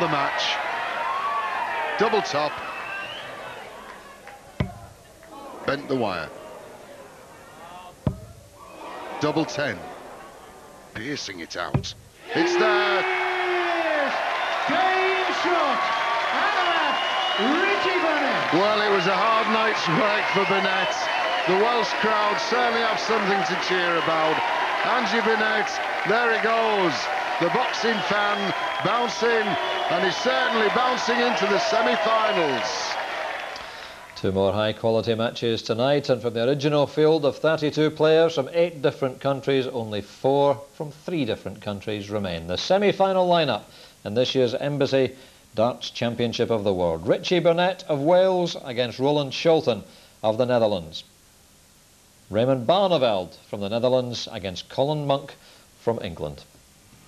the match. Double top. Bent the wire. Double 10. Piercing it out. It's there. Game shot. Richie Burnett. Well, it was a hard night's work for Burnett. The Welsh crowd certainly have something to cheer about. Angie Burnett, there he goes. The boxing fan bouncing, and he's certainly bouncing into the semi-finals. Two more high-quality matches tonight, and from the original field of 32 players from 8 different countries, only 4 from 3 different countries remain. The semi-final lineup in this year's Embassy Darts Championship of the World. Richie Burnett of Wales against Roland Scholten of the Netherlands. Raymond Barneveld from the Netherlands against Colin Monk from England.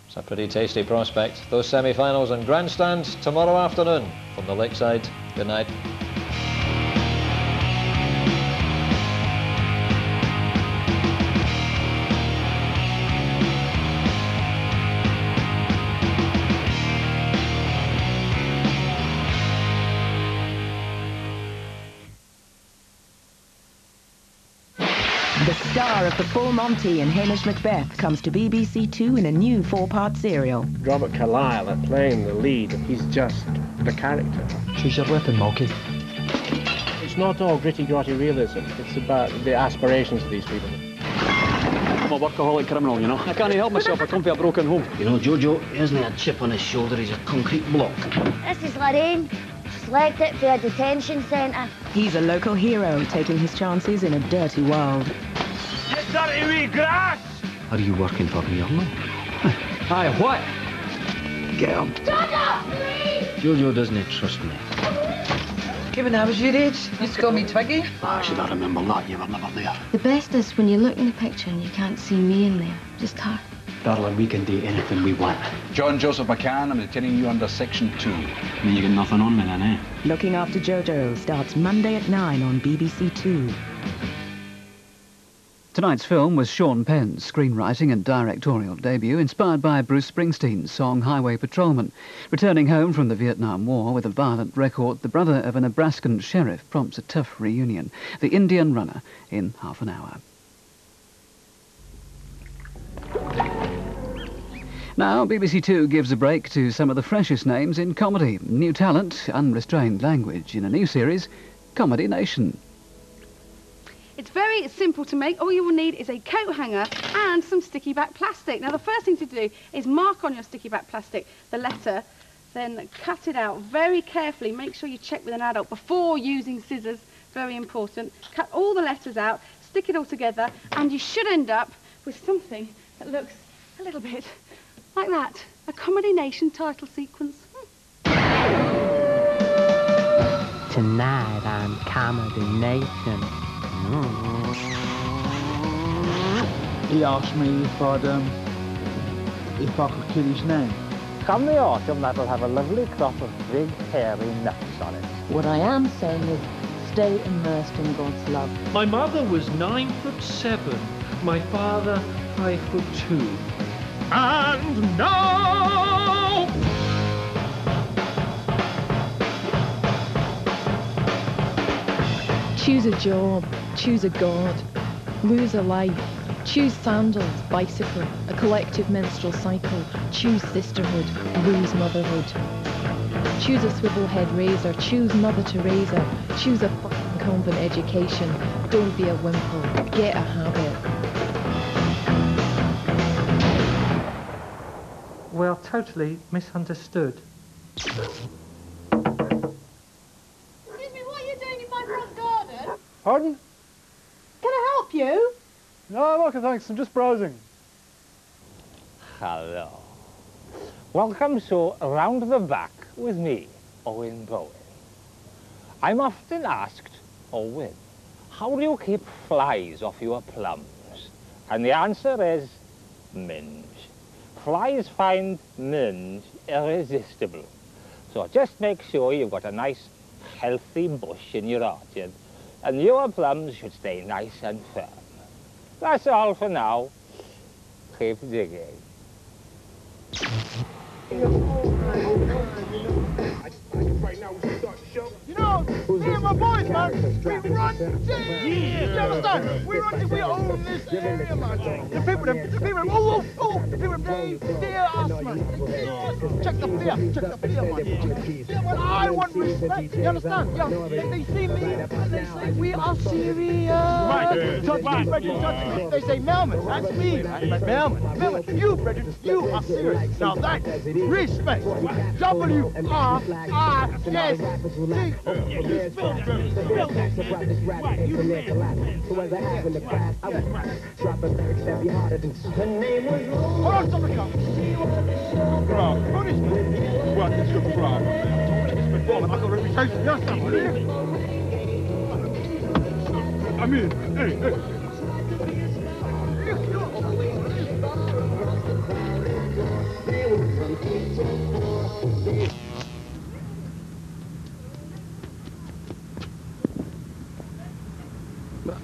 It's a pretty tasty prospect. Those semi-finals and grandstands tomorrow afternoon from the Lakeside. Good night. The star of the Full Monty and Hamish Macbeth comes to BBC2 in a new 4-part serial. Robert Carlyle at playing the lead, he's just the character. Choose your weapon, Monkey. It's not all gritty-gritty realism, it's about the aspirations of these people. I'm a workaholic criminal, you know. I can't help myself, I come from a broken home. You know, Jojo, he isn't a chip on his shoulder, he's a concrete block. This is Lorraine. She's legged it for a detention centre. He's a local hero, taking his chances in a dirty world. You dirty wee grass! Are you working for me or not? Aye, what? Get him. Jojo, please! Jojo doesn't trust me. Even I was your age, you used to call me Twiggy. I should I remember that, you were never there. The best is when you look in the picture and you can't see me in there, just her. Darling, we can do anything we want. John Joseph McCann, I'm detaining you under Section 2. I mean, you got nothing on me then, eh? Looking After Jojo starts Monday at 9 on BBC2. Tonight's film was Sean Penn's screenwriting and directorial debut, inspired by Bruce Springsteen's song Highway Patrolman. Returning home from the Vietnam War with a violent record, the brother of a Nebraskan sheriff prompts a tough reunion. The Indian Runner in half an hour. Now, BBC2 gives a break to some of the freshest names in comedy. New talent, unrestrained language in a new series, Comedy Nation. It's very simple to make. All you will need is a coat hanger and some sticky back plastic. Now the first thing to do is mark on your sticky back plastic the letter, then cut it out very carefully. Make sure you check with an adult before using scissors, very important. Cut all the letters out, stick it all together, and you should end up with something that looks a little bit like that. A Comedy Nation title sequence. Tonight on Comedy Nation. He asked me if I could kill his name. Come the autumn, that'll have a lovely crop of big, hairy nuts on it. What I am saying is, stay immersed in God's love. My mother was 9'7", my father 5'2". And now! Choose a job, choose a God, lose a life, choose sandals, bicycle, a collective menstrual cycle, choose sisterhood, lose motherhood. Choose a swivel head razor, choose Mother Teresa, choose a fucking convent education, don't be a wimple, get a habit. We are totally misunderstood. Pardon? Can I help you? No, I'm okay, thanks. I'm just browsing. Hello. Welcome to Round the Back with me, Owen Bowen. I'm often asked, Owen, how do you keep flies off your plums? And the answer is minge. Flies find minge irresistible. So just make sure you've got a nice, healthy bush in your orchard, and your plums should stay nice and firm. That's all for now. Keep digging. We run team! You understand? We run team, we own this area, man. The people, the people, they fear us, man. Check the fear, man. Yeah, well, I want respect, you understand? Yeah, they see me and they say, we are serious. Right. They say, Melman, that's me, man. Melman, you, Bridget, you are serious. Now that's respect. Hold on, somebody come. What is your crowd? I got a reputation. Yes, I mean, hey.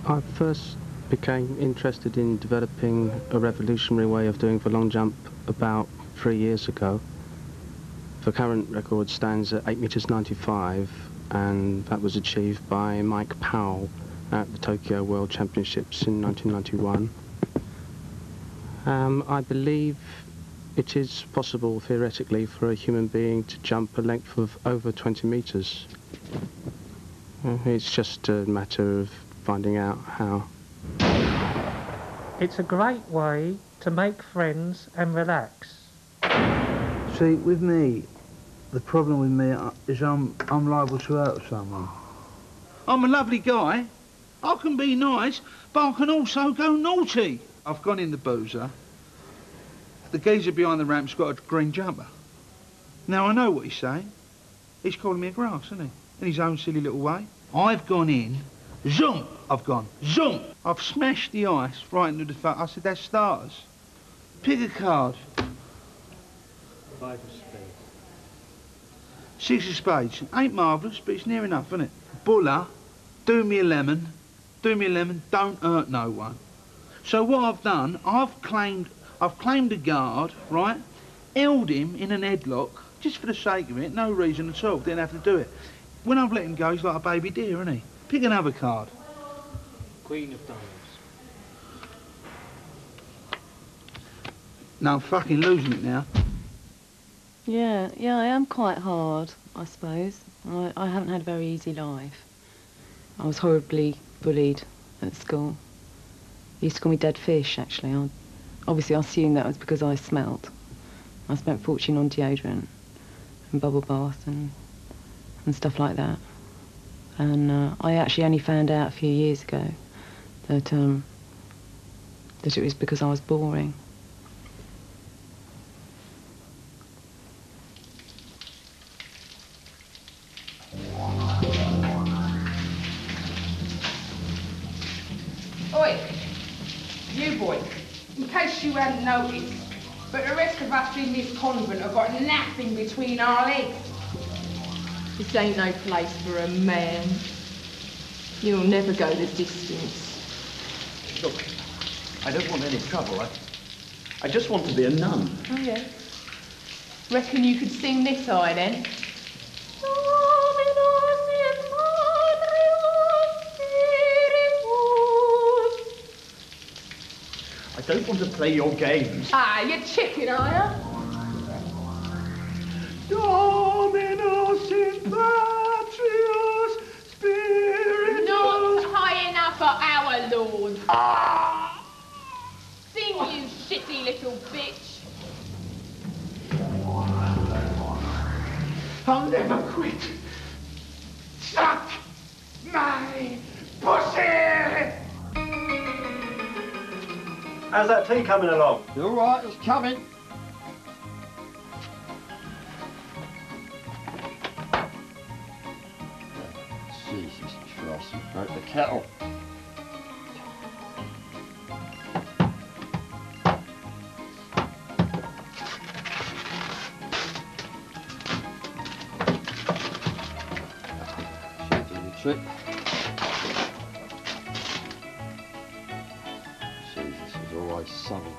I first became interested in developing a revolutionary way of doing the long jump about 3 years ago. The current record stands at 8.95 meters, and that was achieved by McCaul at the Tokyo World Championships in 1991. I believe it is possible, theoretically, for a human being to jump a length of over 20 meters. It's just a matter of finding out how. It's a great way to make friends and relax. See, with me, the problem with me is I'm liable to hurt someone. I'm a lovely guy. I can be nice, but I can also go naughty. I've gone in the boozer. The geezer behind the ramp's got a green jumper. Now, I know what he's saying. He's calling me a grass, isn't he? In his own silly little way. I've gone in, zoom, I've gone, zoom. I've smashed the ice right into the face. I said, that's starters. Pick a card. 5 of spades. 6 of spades. Ain't marvellous, but it's near enough, isn't it? Buller, do me a lemon, don't hurt no one. So what I've done, I've claimed a guard, right? Held him in an headlock, just for the sake of it, no reason at all, didn't have to do it. When I've let him go, he's like a baby deer, isn't he? Pick another card. Queen of diamonds. No, I'm fucking losing it now. Yeah, I am quite hard, I suppose. I haven't had a very easy life. I was horribly bullied at school. They used to call me dead fish, actually. Obviously, I assumed that was because I smelt. I spent a fortune on deodorant and bubble bath and stuff like that. And I actually only found out a few years ago that it was because I was boring. Oi, you boy, in case you hadn't noticed, but the rest of us in this convent have got nothing between our legs. This ain't no place for a man. You'll never go the distance. Look, I don't want any trouble. I just want to be a nun. Oh, yeah? Reckon you could sing this eye, then? I don't want to play your games. Ah, you're chicken, are you? Dominus in Patrios Spiritus. Not high enough for our Lord. Ah! Sing, you shitty little bitch. I'll never quit. Suck my pussy! How's that tea coming along? All right, it's coming. Jesus Christ, you broke the kettle. Should do the trick. Jesus, it's always sunny.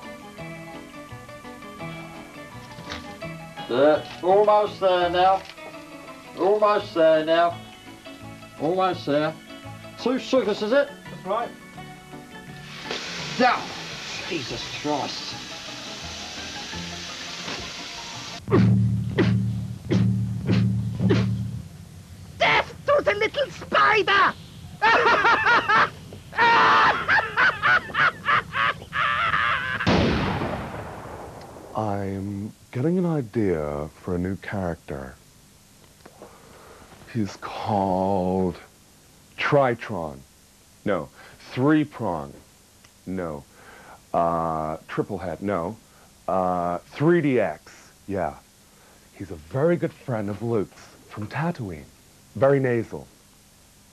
There, almost there now. Almost there now. Almost there. 2 sugars, is it? That's right. Now, Jesus Christ. Death to the little spider! I'm getting an idea for a new character. He's called Tritron. No. 3-prong. No. Triple head. No. 3DX. Yeah. He's a very good friend of Luke's from Tatooine. Very nasal.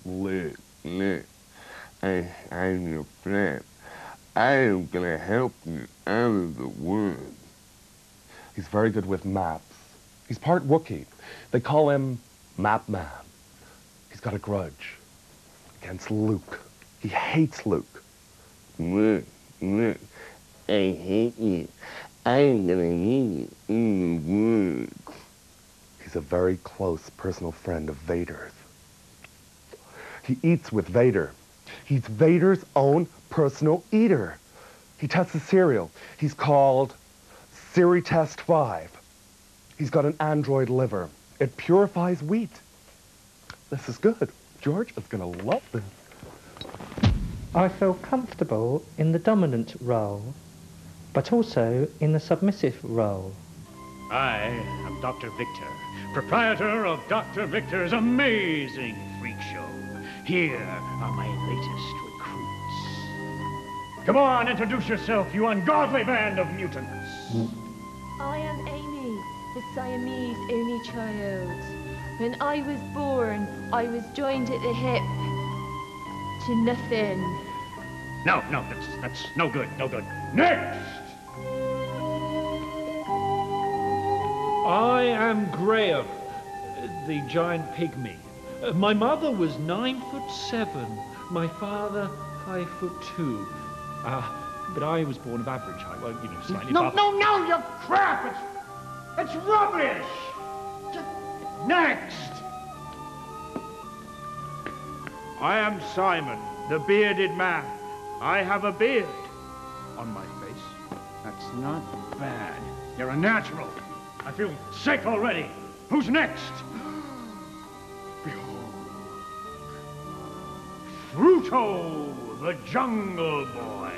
Luke, I'm your friend. I am gonna help you out of the woods. He's very good with maps. He's part Wookiee. They call him Map Man. He's got a grudge against Luke. He hates Luke. Luke, I hate you. I'm gonna meet you in the woods. He's a very close personal friend of Vader's. He eats with Vader. He's Vader's own personal eater. He tests the cereal. He's called Siri Test 5. He's got an android liver. It purifies wheat. This is good. George is gonna love this. I feel comfortable in the dominant role, but also in the submissive role. I am Dr. Victor, proprietor of Dr. Victor's amazing freak show. Here are my latest recruits. Come on, introduce yourself, you ungodly band of mutants. I am Amy, the Siamese only child. When I was born, I was joined at the hip to nothing. No, that's no good, no good. Next! I am Graham, the giant pygmy. My mother was 9'7", my father 5'2". But I was born of average height, well, you know, slightly above. No, you crap! It's rubbish! Next! I am Simon, the bearded man. I have a beard on my face. That's not bad. You're a natural. I feel sick already. Who's next? Fruto, the Jungle Boy.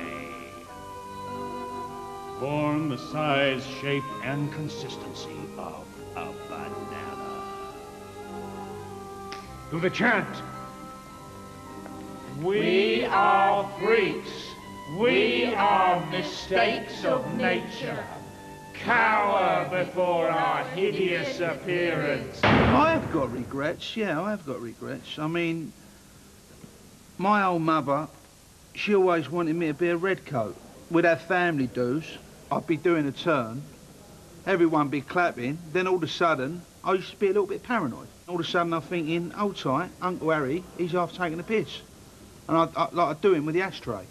Form the size, shape, and consistency of a banana. Do the chant. We are freaks. We are mistakes of nature. Cower before our hideous appearance. I have got regrets, yeah, I have got regrets. I mean, my old mother, she always wanted me to be a redcoat. We'd have family dues, I'd be doing a turn, everyone be clapping, then all of a sudden, I used to be a little bit paranoid. All of a sudden I'm thinking, hold tight, Uncle Harry, he's half taking a piss. And I'd do him with the ashtray.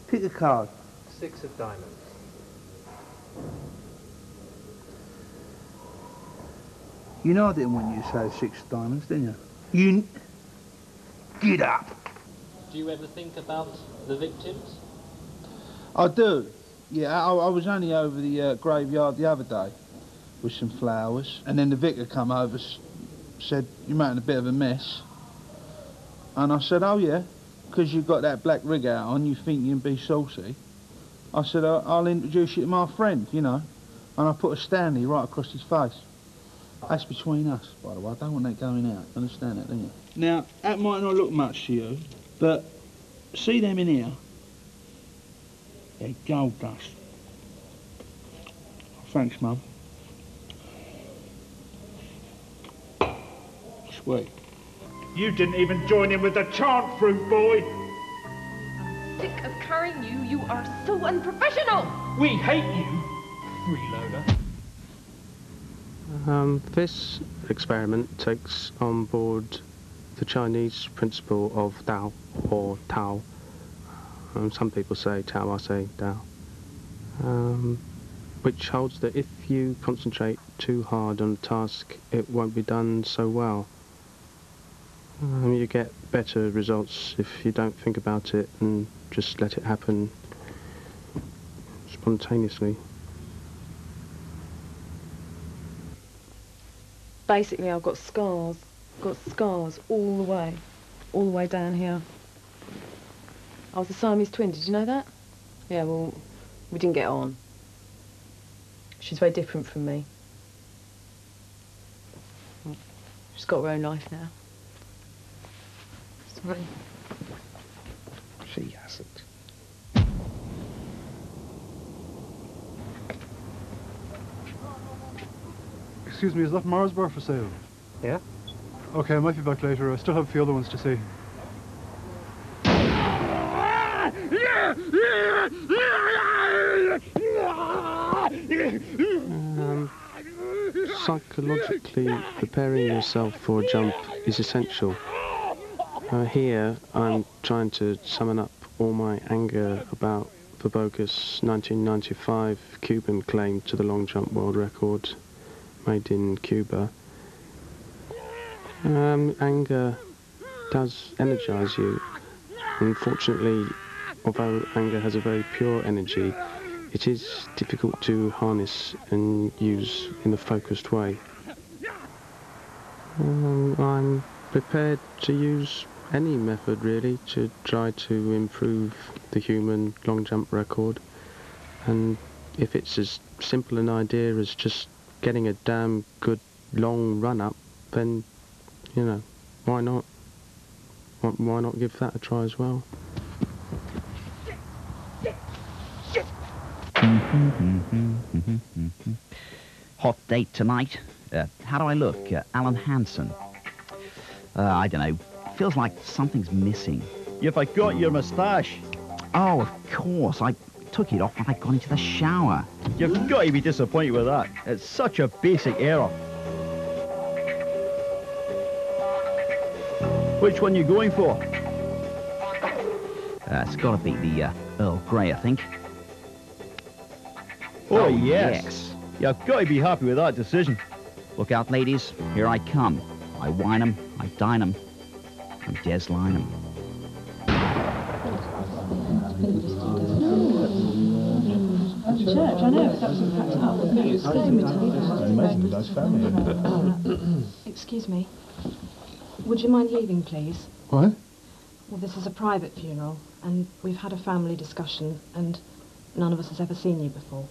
Pick a card. 6 of diamonds. You know I didn't want you to say 6 diamonds, didn't you? Get up! Do you ever think about the victims? I do. Yeah, I was only over the graveyard the other day with some flowers, and then the vicar come over, said, you're making a bit of a mess. And I said, oh yeah, because you've got that black rig out on, you think you can be saucy. I said, I'll introduce you to my friend, you know. And I put a Stanley right across his face. That's between us, by the way. I don't want that going out. Understand that, don't you? Now, that might not look much to you, but see them in here? They're gold dust. Thanks, Mum. Sweet. You didn't even join in with the chant, fruit boy. I'm sick of carrying you. You are so unprofessional. We hate you, freeloader. This experiment takes on board the Chinese principle of Dao, or Tao. Some people say Tao, I say Dao. Which holds that if you concentrate too hard on a task, it won't be done so well. You get better results if you don't think about it and just let it happen spontaneously. Basically, I've got scars all the way down here. I was a Siamese twin, did you know that? Yeah, well, we didn't get on. She's very different from me. She's got her own life now. Sorry. She hasn't. Excuse me, is that Mars bar for sale? Yeah. Okay, I might be back later. I still have a few other ones to see. Psychologically preparing yourself for a jump is essential. Here I'm trying to summon up all my anger about the bogus 1995 Cuban claim to the long jump world record made in Cuba. Anger does energize you. Unfortunately, although anger has a very pure energy, it is difficult to harness and use in a focused way. I'm prepared to use any method really to try to improve the human long jump record, and if it's as simple an idea as just getting a damn good long run up, then, you know, why not? Why not give that a try as well? Hot date tonight. How do I look? Alan Hansen. I don't know. Feels like something's missing. You forgot your moustache. Oh, of course. I took it off when I got into the shower. You've got to be disappointed with that. It's such a basic error. Which one you going for? It's got to be the Earl Grey, I think. Oh, yes. You've got to be happy with that decision. Look out, ladies. Here I come. I wine 'em, I dine 'em, and Des line 'em. Church, I know, it's absolutely packed up. Amazingly nice family. Excuse me. Would you mind leaving, please? What? Well, this is a private funeral, and we've had a family discussion, and none of us has ever seen you before.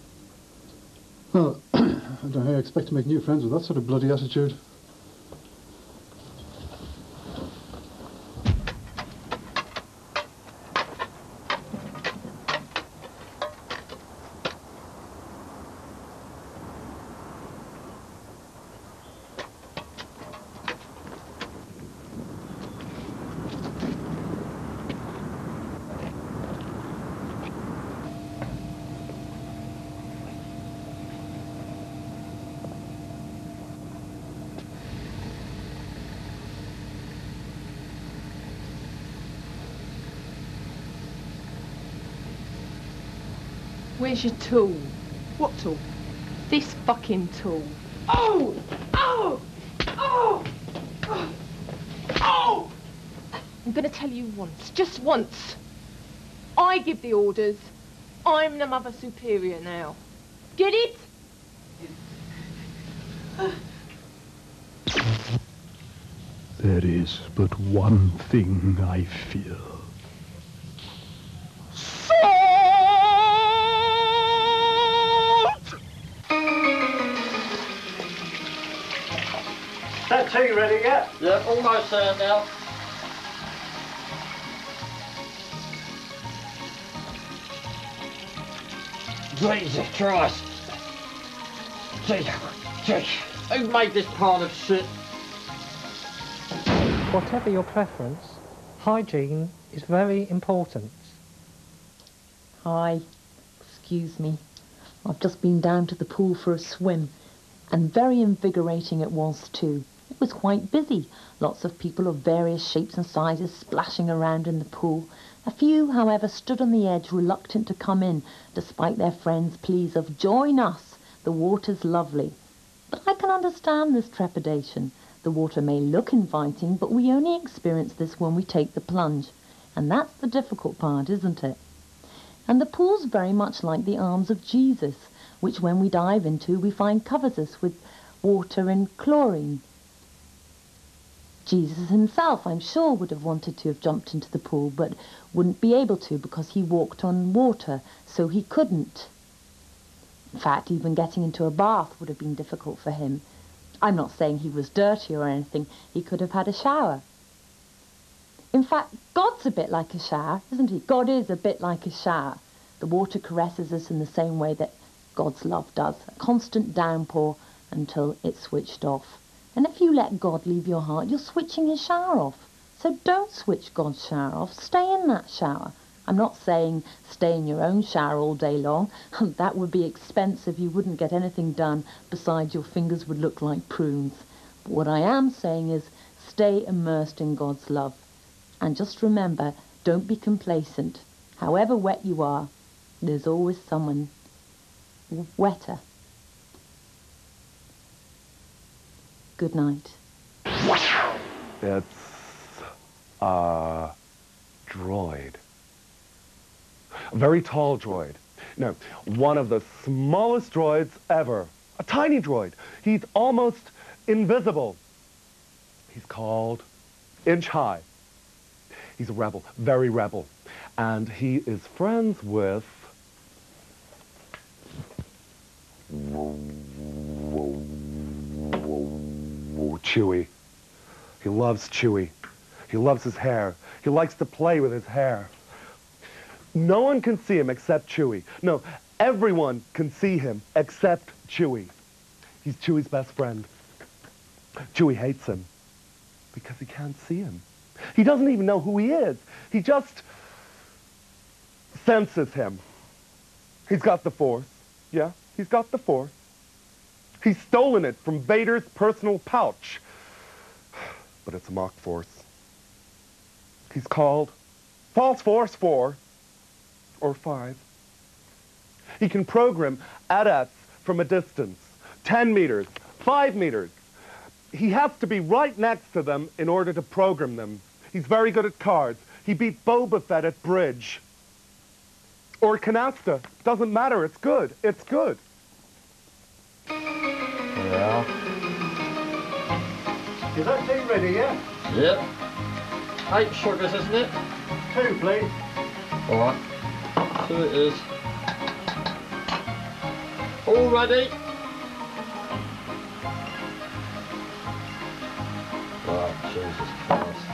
Well, I don't know how you expect to make new friends with that sort of bloody attitude. Where's your tool? What tool? This fucking tool. Oh! Oh! Oh! Oh! Oh! I'm gonna tell you once, just once. I give the orders. I'm the Mother Superior now. Get it? There is but one thing I fear. That tea ready yet? Yeah, almost there now. Jesus Christ! Gee, who made this pile of shit? Whatever your preference, hygiene is very important. Hi, excuse me. I've just been down to the pool for a swim, and very invigorating it was too. It was quite busy. Lots of people of various shapes and sizes splashing around in the pool. A few, however, stood on the edge, reluctant to come in, despite their friends' pleas of, "Join us, the water's lovely." But I can understand this trepidation. The water may look inviting, but we only experience this when we take the plunge. And that's the difficult part, isn't it? And the pool's very much like the arms of Jesus, which when we dive into, we find covers us with water and chlorine. Jesus himself, I'm sure, would have wanted to have jumped into the pool, but wouldn't be able to because he walked on water, so he couldn't. In fact, even getting into a bath would have been difficult for him. I'm not saying he was dirty or anything. He could have had a shower. In fact, God's a bit like a shower, isn't he? God is a bit like a shower. The water caresses us in the same way that God's love does. A constant downpour until it's switched off. And if you let God leave your heart, you're switching his shower off. So don't switch God's shower off. Stay in that shower. I'm not saying stay in your own shower all day long. That would be expensive. You wouldn't get anything done. Besides, your fingers would look like prunes. But what I am saying is stay immersed in God's love. And just remember, don't be complacent. However wet you are, there's always someone wetter. Good night. It's a droid. A very tall droid. No, one of the smallest droids ever. A tiny droid. He's almost invisible. He's called Inch High. He's a rebel, very rebel. And he is friends with Chewie. He loves Chewie. He loves his hair. He likes to play with his hair. No one can see him except Chewie. No, everyone can see him except Chewie. He's Chewie's best friend. Chewie hates him because he can't see him. He doesn't even know who he is. He just senses him. He's got the Force. Yeah, he's got the Force. He's stolen it from Vader's personal pouch. But it's a mock Force. He's called False Force 4 or 5. He can program AT-ATs from a distance, 10 meters, 5 meters. He has to be right next to them in order to program them. He's very good at cards. He beat Boba Fett at bridge. Or canasta. Doesn't matter. It's good. It's good. Yeah. Is that tea ready yet? Yep. 8 sugars, isn't it? 2, please. All right. 2 it is. All ready? Oh, Jesus Christ.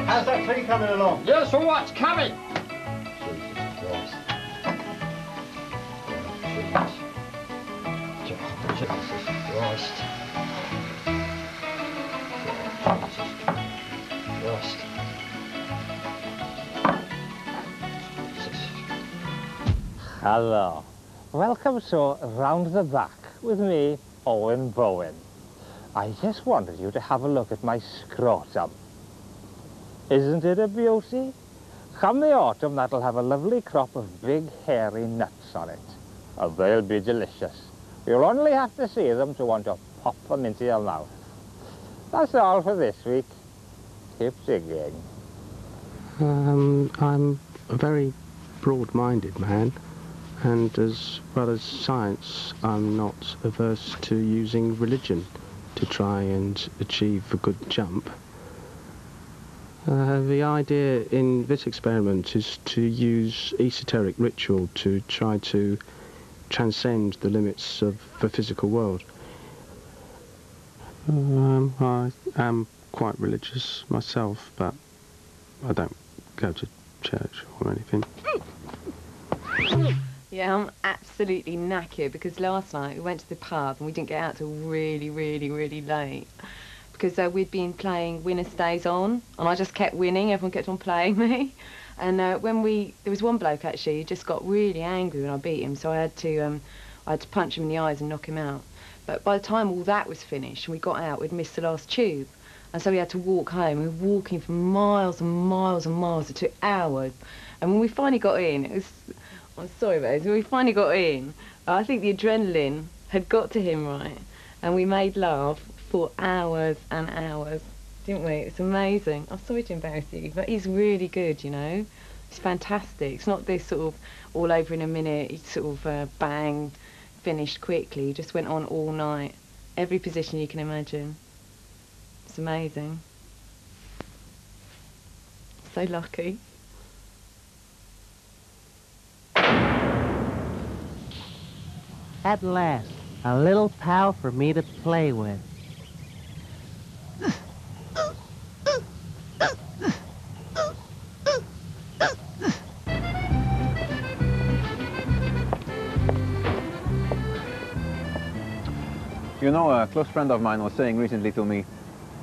How's that tea coming along? Yes, all right, it's coming. Jesus Christ. Jesus Christ. Christ. Hello. Welcome to Round the Back with me, Owen Bowen. I just wanted you to have a look at my scrotum. Isn't it a beauty? Come the autumn, that'll have a lovely crop of big, hairy nuts on it. Oh, they'll be delicious. You'll only have to see them to want to pop them into your mouth. That's all for this week. Keep digging. I'm a very broad-minded man, and as well as science, I'm not averse to using religion to try and achieve a good jump. The idea in this experiment is to use esoteric ritual to try to transcend the limits of the physical world. I am quite religious myself, but I don't go to church or anything. Yeah, I'm absolutely knackered because last night we went to the pub and we didn't get out till really, really, really late. Because we'd been playing Winner Stays On, and I just kept winning, everyone kept on playing me. And there was one bloke actually who just got really angry when I beat him, so I had to punch him in the eyes and knock him out. But by the time all that was finished and we got out, we'd missed the last tube. And so we had to walk home. We were walking for miles and miles and miles. It took hours. And when we finally got in, I'm sorry about this. We finally got in. I think the adrenaline had got to him, right? And we made love for hours and hours, didn't we? It's amazing. I'm sorry to embarrass you, but he's really good, you know? It's fantastic. It's not this sort of all over in a minute, he sort of bang, finished quickly. He just went on all night. Every position you can imagine. It's amazing. So lucky. At last, a little pal for me to play with. You know, a close friend of mine was saying recently to me,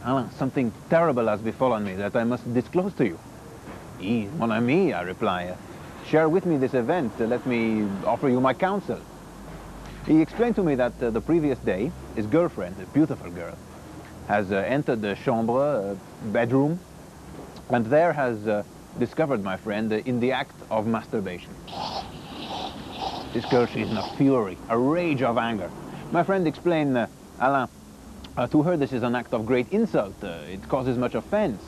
Alain, something terrible has befallen me that I must disclose to you. Mon ami, I reply. Share with me this event. Let me offer you my counsel. He explained to me that the previous day, his girlfriend, a beautiful girl, has entered the chambre, bedroom, and there has discovered my friend in the act of masturbation. This girl, she's in a fury, a rage of anger. My friend explained, Alain, to her this is an act of great insult. It causes much offense,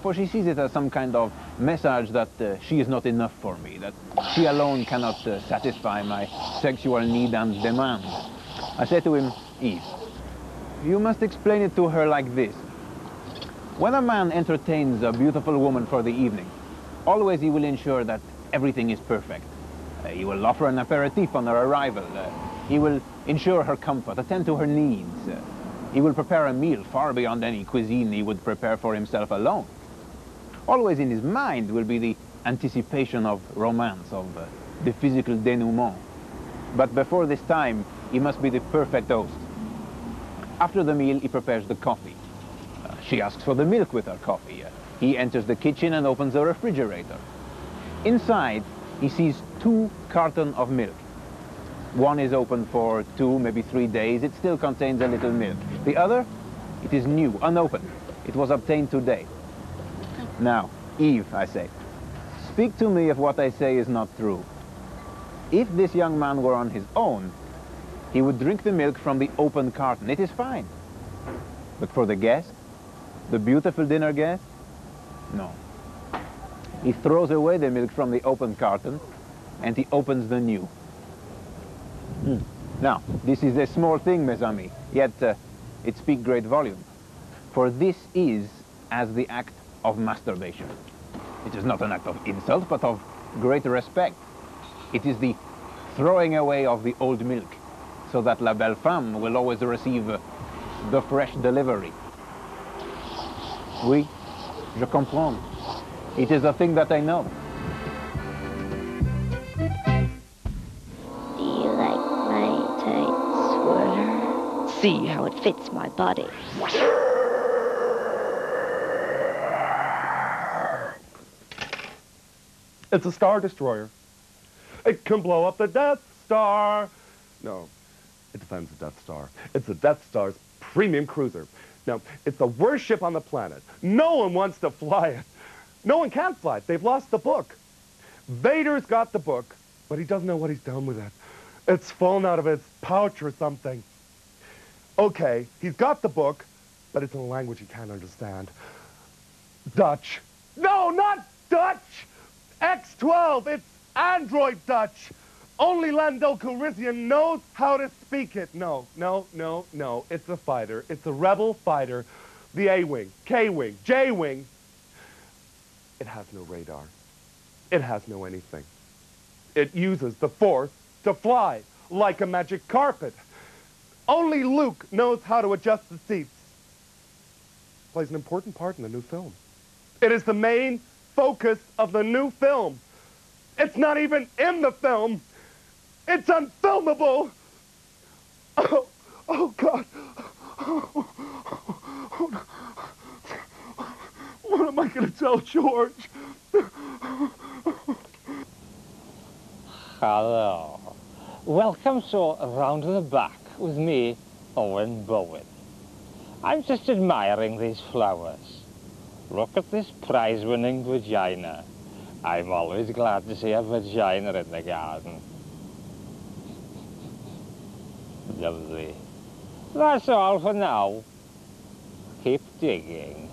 for she sees it as some kind of message that she is not enough for me, that she alone cannot satisfy my sexual need and demand. I said to him, Yves, you must explain it to her like this. When a man entertains a beautiful woman for the evening, always he will ensure that everything is perfect. He will offer an aperitif on her arrival. He will ensure her comfort, attend to her needs. He will prepare a meal far beyond any cuisine he would prepare for himself alone. Always in his mind will be the anticipation of romance, of the physical denouement. But before this time, he must be the perfect host. After the meal, he prepares the coffee. She asks for the milk with her coffee. He enters the kitchen and opens the refrigerator. Inside, he sees 2 cartons of milk. One is open for 2, maybe 3 days. It still contains a little milk. The other, it is new, unopened. It was obtained today. Now, Yves, I say, speak to me if what I say is not true. If this young man were on his own, he would drink the milk from the open carton. It is fine. But for the guest, the beautiful dinner guest, no. He throws away the milk from the open carton and he opens the new. Now, this is a small thing, mes amis, yet it speaks great volume. For this is as the act of masturbation. It is not an act of insult, but of great respect. It is the throwing away of the old milk, so that la belle femme will always receive the fresh delivery. Oui, je comprends. It is a thing that I know. See how it fits my body. It's a Star Destroyer. It can blow up the Death Star. No, it defends the Death Star. It's the Death Star's premium cruiser. Now, it's the worst ship on the planet. No one wants to fly it. No one can fly it. They've lost the book. Vader's got the book, but he doesn't know what he's done with it. It's fallen out of his pouch or something. Okay, he's got the book, but it's in a language he can't understand. Dutch. No, not Dutch! X-12, it's Android Dutch. Only Lando Calrissian knows how to speak it. No. It's a fighter. It's a rebel fighter. The A-Wing, K-Wing, J-Wing. It has no radar. It has no anything. It uses the Force to fly like a magic carpet. Only Luke knows how to adjust the seats. Plays an important part in the new film. It is the main focus of the new film. It's not even in the film. It's unfilmable. Oh God. What am I going to tell George? Hello. Welcome so round the back with me, Owen Bowen. I'm just admiring these flowers. Look at this prize-winning vagina. I'm always glad to see a vagina in the garden. Lovely. That's all for now. Keep digging.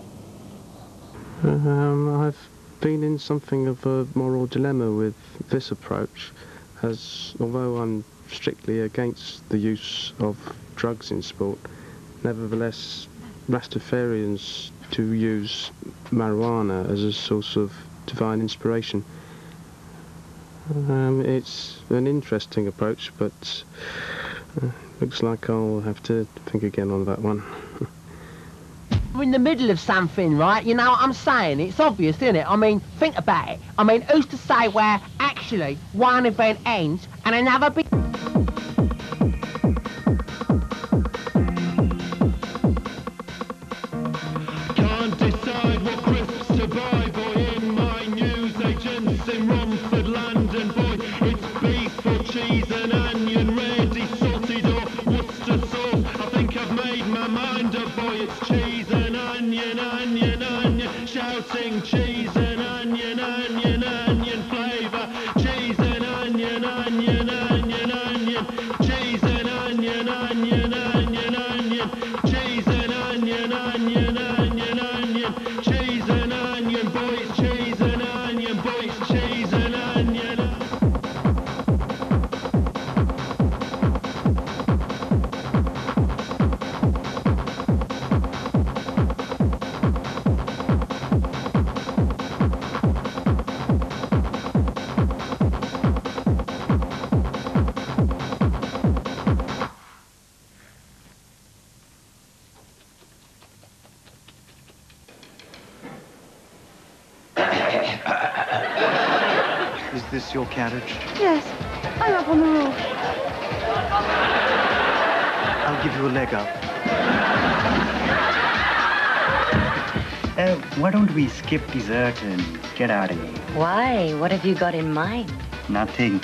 I've been in something of a moral dilemma with this approach, as although I'm strictly against the use of drugs in sport, nevertheless Rastafarians do use marijuana as a source of divine inspiration. It's an interesting approach, but looks like I'll have to think again on that one. We're in the middle of something, right? You know what I'm saying? It's obvious, isn't it? I mean, think about it. I mean, who's to say where actually one event ends and another begins? Can't decide what crisps to buy, boy, in my newsagents in Romford, London, boy. It's beef or cheese and onion, ready salted or Worcester sauce. I think I've made my mind up, boy. It's cheese and onion, onion, onion, shouting cheese and onion, onion, onion flavour. Cheese and onion, onion, onion, onion, cheese and onion, onion, onion, onion, cheese and onion, onion, onion, onion, cheese and onion, boys, cheese and onion, boys, cheese and onion. Is this your carriage? Yes, I'm up on the roof. I'll give you a leg up. Why don't we skip dessert and get out of here? Why? What have you got in mind? Nothing.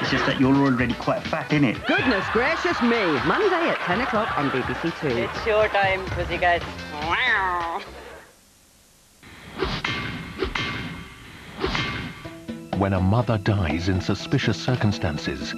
It's just that you're already quite fat, innit? Goodness gracious me! Monday at 10 o'clock on BBC2. It's your time, pussycat. When a mother dies in suspicious circumstances,